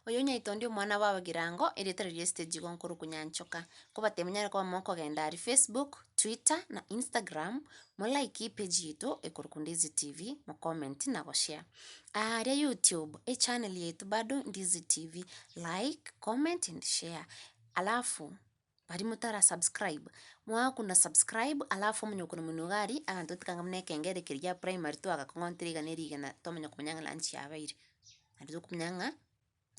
Oyo nyaito ndio mwana wawe Girango iritarĩrie stage gonkuru kunyanchoka kubatemenyana kwa moko gendari Facebook, Twitter na Instagram like page yitu ekurukundizi TV mo comment na goshare. Aria YouTube channel yetu bado Ndizi TV like, comment and share. Alafu bari mutara subscribe kuna subscribe alafu munyo kuna munugari agantu tikangamne kengere kirya primary to agakongontiriga nerigana tomenyo kumanyanga lanchi yabaire arizo kumanyanga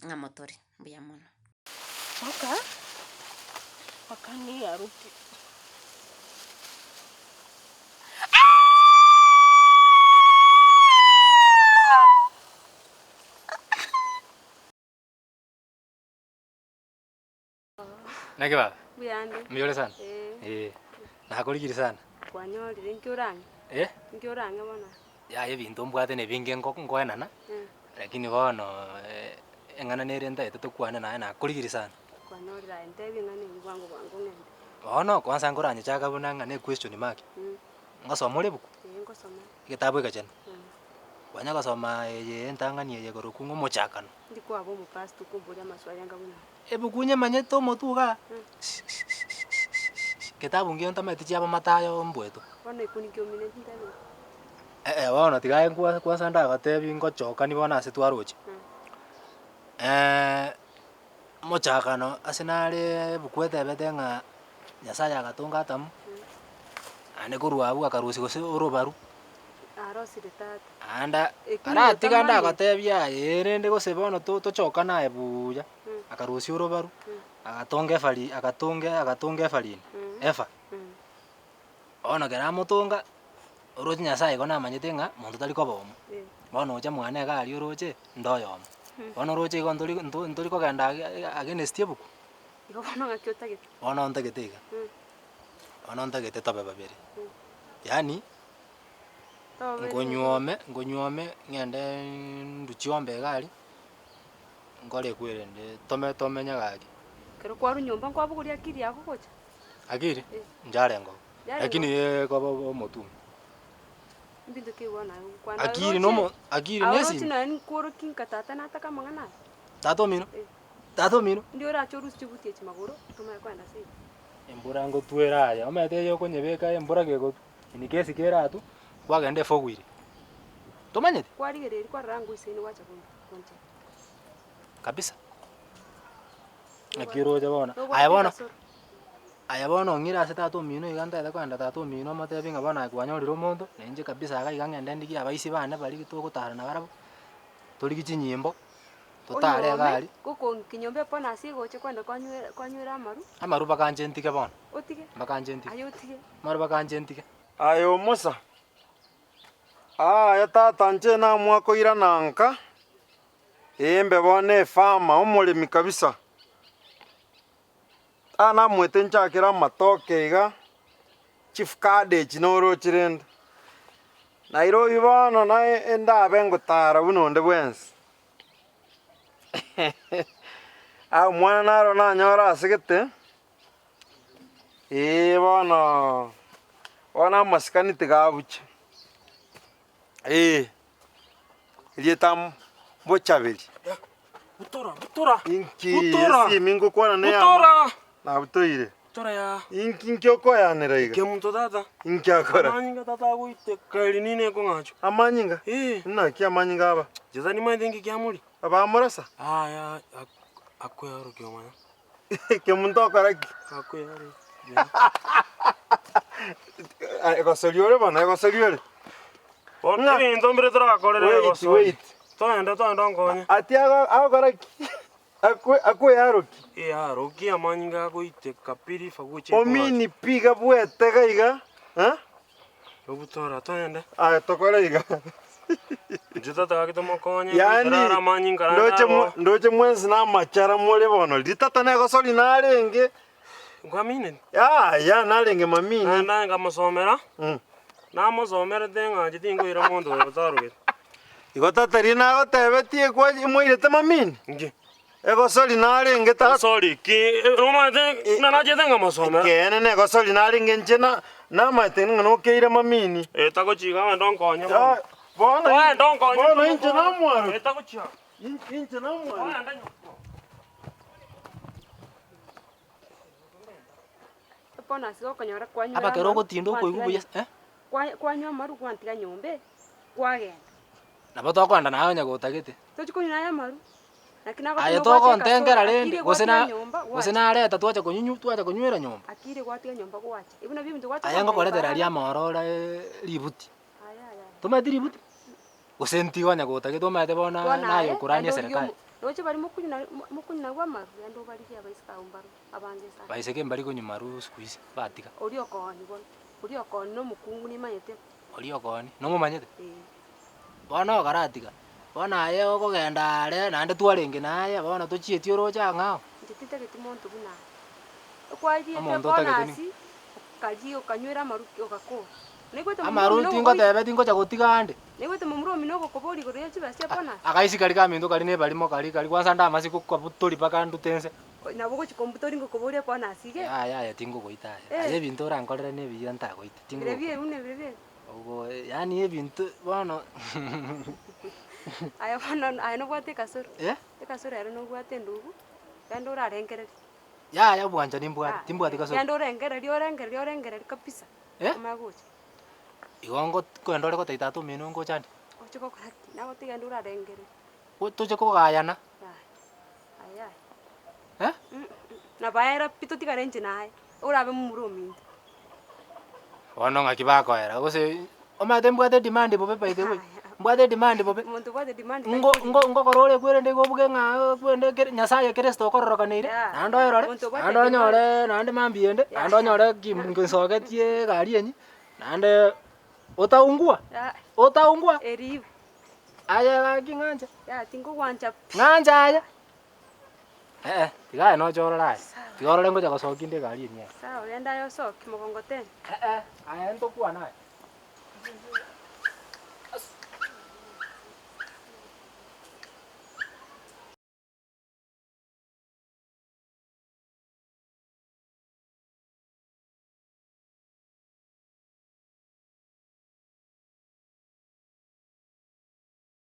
nga motori mbuya mono Wakani aruti Nake baba? Buyande. Mjole sana? Nakurigiri sana. Kwanyorire nkiurange. Nkiurange bona. Ya ebintu mbwate ne binge ngoenana. Lakini bono engana nerenda etetukwane naye nakurigiri sana. Kwanyorira entebi ngane ngwangu ngende. Bono kwanza ngoranye chaka bunanga ne question mark. Ngasoma ule buku? Ngosoma. Kitabu ekachana. Wanya gasoma entangani ye goruku ngomochakano. Ndikwa bo mu past kumburia maswali ngabuna. Ebukunye manyeto motuga. Kitabu ngio ntameti chaba matayo mbweto. Bono ikunikyo minute ndani. Bono tigaye kwanza ndagatebi ngochoka ni bona ase twaroche. Mochakano asenale bukwete betenga Nyasaye agatunga tamu. Ane kurwabu akarusi gose urobaru. Arosire tata. Anda aratiga ndagatebia erende gose bono tochoka naye buya. Akarusi urobaru. Agatonge fali efa. Ono kera mutunga urochi Nyasaye kona manyete nga muntu tali kobomo. Bono ocha mwana gali uroche ndoyomo. Bono uroche ko ndoli ko ganda against buku. Iko bono ngakyotagete. Bono ntagete. Bono ntagete tobe babere. Yani ngonyuome ngende nduchiombe gali ngore kwirende tomenya gagi. Kero kwaru nyumba kwabuguria akiri yako kocha. Akiri njarengo. Lakini ko motu. Mbindu kiwana kwana. Akiri nesi. Aro tina ni koro kinka tata nataka mangana. Tato mino. Ndio ra choru chibutie chimaguru tuma kwenda sei. Embura ngo tuera ya omete yo konyebeka embura gego ni kesi kera tu kwagende fogwire. Tomanyete? Kwarigereri kwa rangu iseni wacha kunja. Kabisa. Akiro jabona. Ayabono ngira ase tato mino iganda eda kwanda tato mino mate binga bana kwanyoriro mondo nenje kabisa aga igangende ndiki abaisi bana bali gitugutara na barabo. Turi gichinyimbo. Tutare gali. Kuko kinyombe pona asigoche kwenda kwanywera amaru. Amaru bakanje ntike bona. Otige. Bakanje ntike. Ayo otige. Maru bakanje ntike. Ayo Musa. Ya tata nje na mwako ira nanka. Embe bone fama omulimi kabisa. Ana mwete nchakira matoke iga. Chief Cabbage noro chirenda. Nairobi bana na enda bengutara bunonde bwensi. Mwana naro na nyora asigete. Bana maskani tigabuche. Ilietam bochabeli. Butora. Inki si mingo kwana ne ama. Butora. Na butoire. Butora ya. Inkioko ya neraiga. Kemuntu tata. Inki akora. Amanyinga tata guite kairi nine ko ngacho. Amanyinga? Na ki amanyinga aba. Jeza ni maithingi kyamuri. Aba amorasa? Ya akoyaro kyomanya. Kemuntu akora ki. Akoyaro. Egosoriore bana egosoriore. Ona ni ndombere tora akorere egosori. Wait. Toenda ngonya. Ati agora ki. Akoyaro ki. Yaro ki amanyinga guite kapiri faguche. Omini piga bwete gaiga. Obutora toenda. Tokora iga. Jeta takito mokonya. Yani amanyinga ndoche mwenzi na machara mole bono. Litata na egosori narenge. Ngwamine. Ya narenge mamini. Na ngamusomera. Na musomera denga jitingo ira mondo otaruge. Igotata rina gotebetie kwa imwirete mamini. Ngi. Egosori narenge ta. Sorry ki Roma na najetenga musomera. Kene ne egosori narenge njena na maitenga no keire mamini. Takochiga ndonkonya. Bona. Ndonkonya. Bona inje na mwaro. Takochiga. Inche na mwana. Oya ndanyo. Pona sigo konyora kwanyu. Apa kero gotindo koigu buya Kwanyu amaru kwantiga nyombe. Kwagenda. nabo tokwenda nayo nyagotagete Tochikunywa nayo amaru. Lakini ako aye tokontengera rende gose nareta twacha kunywera nyomba akire gwatiga nyomba gwacha. Ibuna bibi ndwacha. aye ngokoretera ria morora ributi tometi ributi gose ntigo nyagotagete omete bona nayo kurania serikali Noche bari mukunyina gwa maru endo bari ya baisika umbaru abange sa. baiseke mbari kunyuma ru squeeze batiga Ori okoni bona. Ori okoni no mukungu ni mayete. ori okoni no mumanyete bona okaratiga bona aye okogenda are nande twarenge naye bona tochieti orocha ng'ao Nditite giti muntu buna. Kwaji Omonto bona otagete asi. Kaji okanywera maru okako. Nigwete amaru tingo tebe tingocha gotigande Nigwete mumuromi no gokobori gore chibasi apana. akaisi kari kaminto kari ne barimo kari kwanza ndamasi kukabutori paka ndutense Nabo gochi komputori ngokobori apana asige. ya tingo goita aye ebinto orankorera ne biya ntagoite tingo Birebie une birebie. ogo yani ebinto bono Aya bana aya no gwate kasoro. eh Kasoro ero no gwate ndugu. Kando urarengereri. ya bwanja nimbwati timbwati kaso Kando orengereri kabisa. Eh? Amagochi. igongo kwendore ko taitatu mino ngo chandi Ochiko koraki. Nago tigando urarengereri. tuje ko gayana Aya. eh Na baera pito tigarenje nae. Urabe mumuromi. bono ngakibako era gose omate mbwate demand bobe paite we mbwate demand bobe Muntu gwate demand. ngo korore kwende gobuge nga kwende nyasaye kristo kororokanire nando erore nando nyore nande mambiende nando nyore kimngisogetie gari enyi nande otaungua Eribu. aya gakinganja Ya tingo gwanja. nganja aya tigae no chorora tigarore ngoja gosokinde gari enyi Sawa, yenda yo sok mogongoten. aya ntokua naye